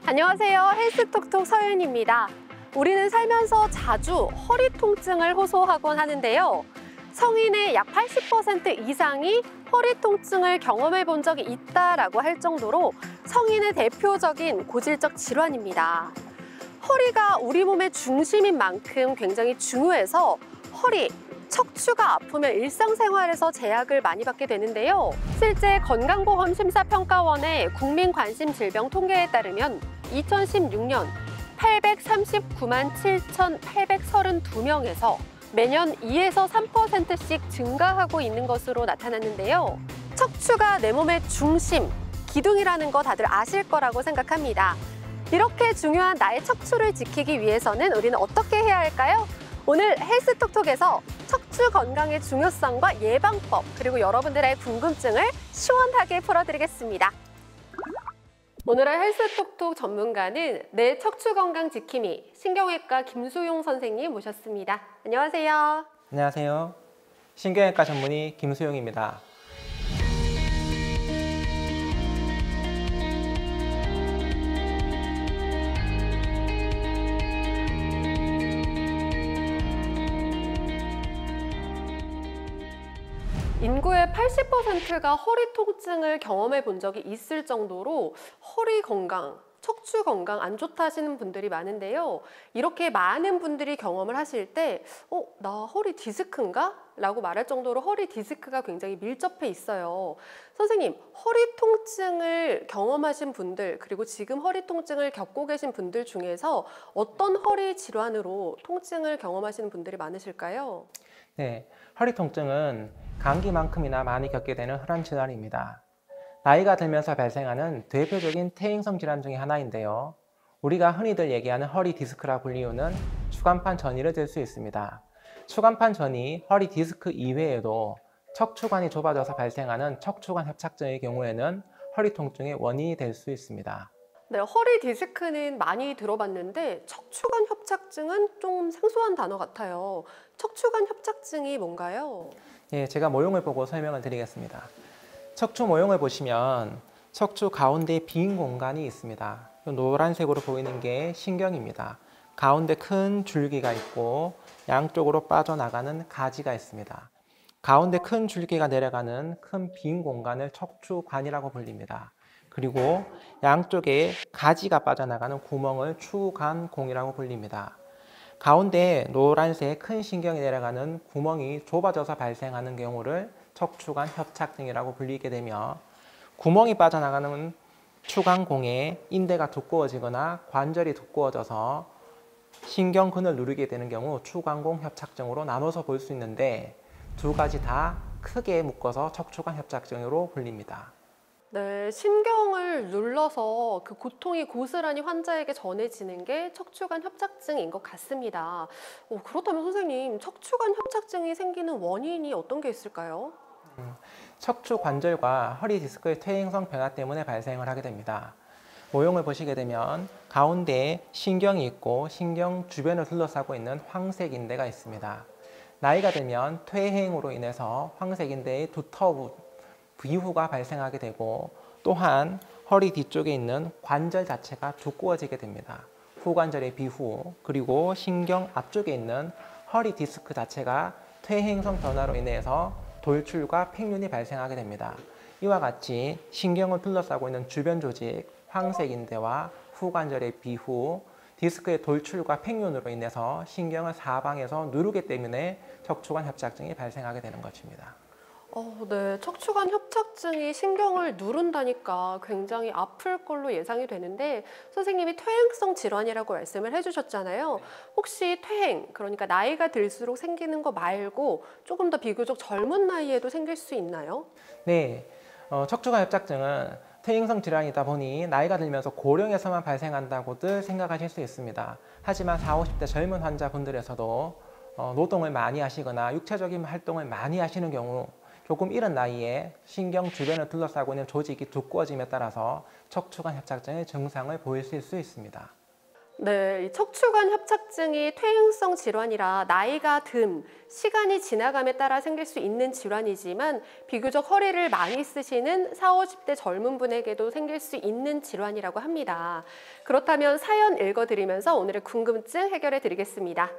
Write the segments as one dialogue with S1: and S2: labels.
S1: 안녕하세요. 헬스톡톡 서윤입니다. 우리는 살면서 자주 허리 통증을 호소하곤 하는데요. 성인의 약 80% 이상이 허리 통증을 경험해 본 적이 있다라고 할 정도로 성인의 대표적인 고질적 질환입니다. 허리가 우리 몸의 중심인 만큼 굉장히 중요해서 허리, 척추가 아프면 일상생활에서 제약을 많이 받게 되는데요. 실제 건강보험심사평가원의 국민관심질병 통계에 따르면 2016년 839만 7,832명에서 매년 2에서 3%씩 증가하고 있는 것으로 나타났는데요. 척추가 내 몸의 중심, 기둥이라는 거 다들 아실 거라고 생각합니다. 이렇게 중요한 나의 척추를 지키기 위해서는 우리는 어떻게 해야 할까요? 오늘 헬스톡톡에서 척추 건강의 중요성과 예방법, 그리고 여러분들의 궁금증을 시원하게 풀어드리겠습니다. 오늘의 헬스톡톡 전문가는 내 척추 건강 지킴이 신경외과 김수용 선생님 모셨습니다. 안녕하세요.
S2: 안녕하세요. 신경외과 전문의 김수용입니다.
S1: 인구의 80%가 허리 통증을 경험해 본 적이 있을 정도로 허리 건강, 척추 건강 안 좋다 하시는 분들이 많은데요. 이렇게 많은 분들이 경험을 하실 때 나 허리 디스크인가? 라고 말할 정도로 허리 디스크가 굉장히 밀접해 있어요. 선생님, 허리 통증을 경험하신 분들, 그리고 지금 허리 통증을 겪고 계신 분들 중에서 어떤 허리 질환으로 통증을 경험하시는 분들이 많으실까요?
S2: 네, 허리 통증은 감기만큼이나 많이 겪게 되는 혈관 질환입니다. 나이가 들면서 발생하는 대표적인 퇴행성 질환 중에 하나인데요. 우리가 흔히들 얘기하는 허리 디스크라 불리우는 추간판 전이를 들 수 있습니다. 추간판 전이 허리 디스크 이외에도 척추관이 좁아져서 발생하는 척추관 협착증의 경우에는 허리 통증의 원인이 될 수 있습니다.
S1: 네, 허리 디스크는 많이 들어봤는데 척추관 협착증은 좀 생소한 단어 같아요. 척추관 협착증이 뭔가요?
S2: 예, 제가 모형을 보고 설명을 드리겠습니다. 척추 모형을 보시면 척추 가운데 빈 공간이 있습니다. 노란색으로 보이는 게 신경입니다. 가운데 큰 줄기가 있고 양쪽으로 빠져나가는 가지가 있습니다. 가운데 큰 줄기가 내려가는 큰 빈 공간을 척추관이라고 불립니다. 그리고 양쪽에 가지가 빠져나가는 구멍을 추간공이라고 불립니다. 가운데 노란색 큰 신경이 내려가는 구멍이 좁아져서 발생하는 경우를 척추관 협착증이라고 불리게 되며, 구멍이 빠져나가는 추간공에 인대가 두꺼워지거나 관절이 두꺼워져서 신경근을 누르게 되는 경우 추간공 협착증으로 나눠서 볼 수 있는데, 두 가지 다 크게 묶어서 척추관 협착증으로 불립니다.
S1: 네, 신경을 눌러서 그 고통이 고스란히 환자에게 전해지는 게 척추관 협착증인 것 같습니다. 그렇다면 선생님, 척추관 협착증이 생기는 원인이 어떤 게 있을까요?
S2: 척추 관절과 허리 디스크의 퇴행성 변화 때문에 발생을 하게 됩니다. 모형을 보시게 되면 가운데 신경이 있고 신경 주변을 둘러싸고 있는 황색인대가 있습니다. 나이가 들면 퇴행으로 인해서 황색인대의 두터운 비후가 발생하게 되고, 또한 허리 뒤쪽에 있는 관절 자체가 두꺼워지게 됩니다. 후관절의 비후, 그리고 신경 앞쪽에 있는 허리 디스크 자체가 퇴행성 변화로 인해서 돌출과 팽윤이 발생하게 됩니다. 이와 같이 신경을 둘러싸고 있는 주변 조직, 황색인대와 후관절의 비후, 디스크의 돌출과 팽윤으로 인해서 신경을 사방에서 누르기 때문에 척추관 협착증이 발생하게 되는 것입니다.
S1: 네, 척추관 협착증이 신경을 누른다니까 굉장히 아플 걸로 예상이 되는데, 선생님이 퇴행성 질환이라고 말씀을 해주셨잖아요. 혹시 퇴행, 그러니까 나이가 들수록 생기는 거 말고 조금 더 비교적 젊은 나이에도 생길 수 있나요?
S2: 네, 척추관 협착증은 퇴행성 질환이다 보니 나이가 들면서 고령에서만 발생한다고들 생각하실 수 있습니다. 하지만 40, 50대 젊은 환자분들에서도 노동을 많이 하시거나 육체적인 활동을 많이 하시는 경우, 조금 이른 나이에 신경 주변을 둘러싸고 있는 조직이 두꺼워짐에 따라서 척추관 협착증의 증상을 보이실 수 있습니다.
S1: 네, 이 척추관 협착증이 퇴행성 질환이라 나이가 듦, 시간이 지나감에 따라 생길 수 있는 질환이지만 비교적 허리를 많이 쓰시는 40, 50대 젊은 분에게도 생길 수 있는 질환이라고 합니다. 그렇다면 사연 읽어드리면서 오늘의 궁금증 해결해 드리겠습니다.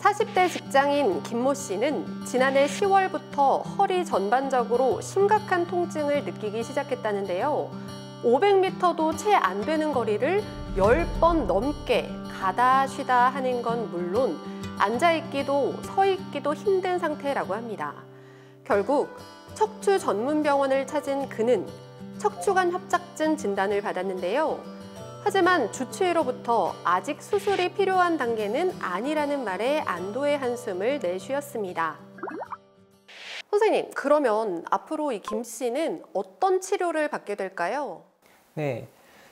S1: 40대 직장인 김모 씨는 지난해 10월부터 허리 전반적으로 심각한 통증을 느끼기 시작했다는데요. 500m도 채 안 되는 거리를 10번 넘게 가다 쉬다 하는 건 물론 앉아있기도 서있기도 힘든 상태라고 합니다. 결국 척추 전문 병원을 찾은 그는 척추관 협착증 진단을 받았는데요. 하지만 주치의로부터 아직 수술이 필요한 단계는 아니라는 말에 안도의 한숨을 내쉬었습니다. 선생님, 그러면 앞으로 이 김 씨는 어떤 치료를 받게 될까요?
S2: 네,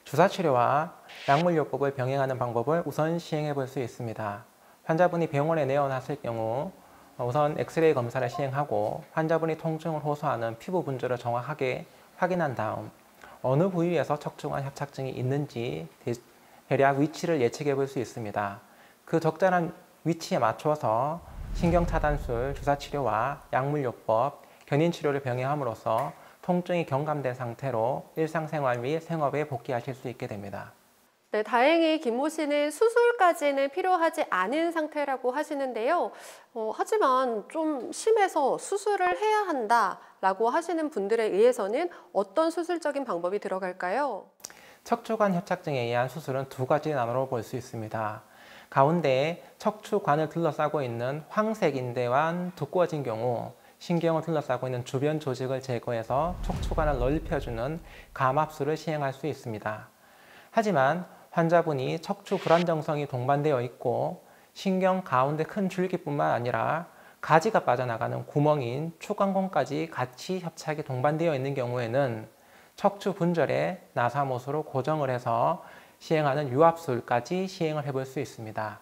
S2: 주사치료와 약물요법을 병행하는 방법을 우선 시행해 볼 수 있습니다. 환자분이 병원에 내원했을 경우 우선 엑스레이 검사를 시행하고 환자분이 통증을 호소하는 피부 분조를 정확하게 확인한 다음 어느 부위에서 척추관 협착증이 있는지 대략 위치를 예측해 볼 수 있습니다. 그 적절한 위치에 맞춰서 신경차단술, 주사치료와 약물요법, 견인치료를 병행함으로써 통증이 경감된 상태로 일상생활 및 생업에 복귀하실 수 있게 됩니다.
S1: 네, 다행히 김모 씨는 수술까지는 필요하지 않은 상태라고 하시는데요. 하지만 좀 심해서 수술을 해야 한다라고 하시는 분들에 의해서는 어떤 수술적인 방법이 들어갈까요?
S2: 척추관 협착증에 의한 수술은 두 가지 나눠 볼 수 있습니다. 가운데 척추관을 둘러싸고 있는 황색 인대와 두꺼워진 경우 신경을 둘러싸고 있는 주변 조직을 제거해서 척추관을 넓혀주는 감압술을 시행할 수 있습니다. 하지만 환자분이 척추 불안정성이 동반되어 있고 신경 가운데 큰 줄기뿐만 아니라 가지가 빠져나가는 구멍인 추간공까지 같이 협착이 동반되어 있는 경우에는 척추 분절에 나사못으로 고정을 해서 시행하는 유압술까지 시행을 해볼 수 있습니다.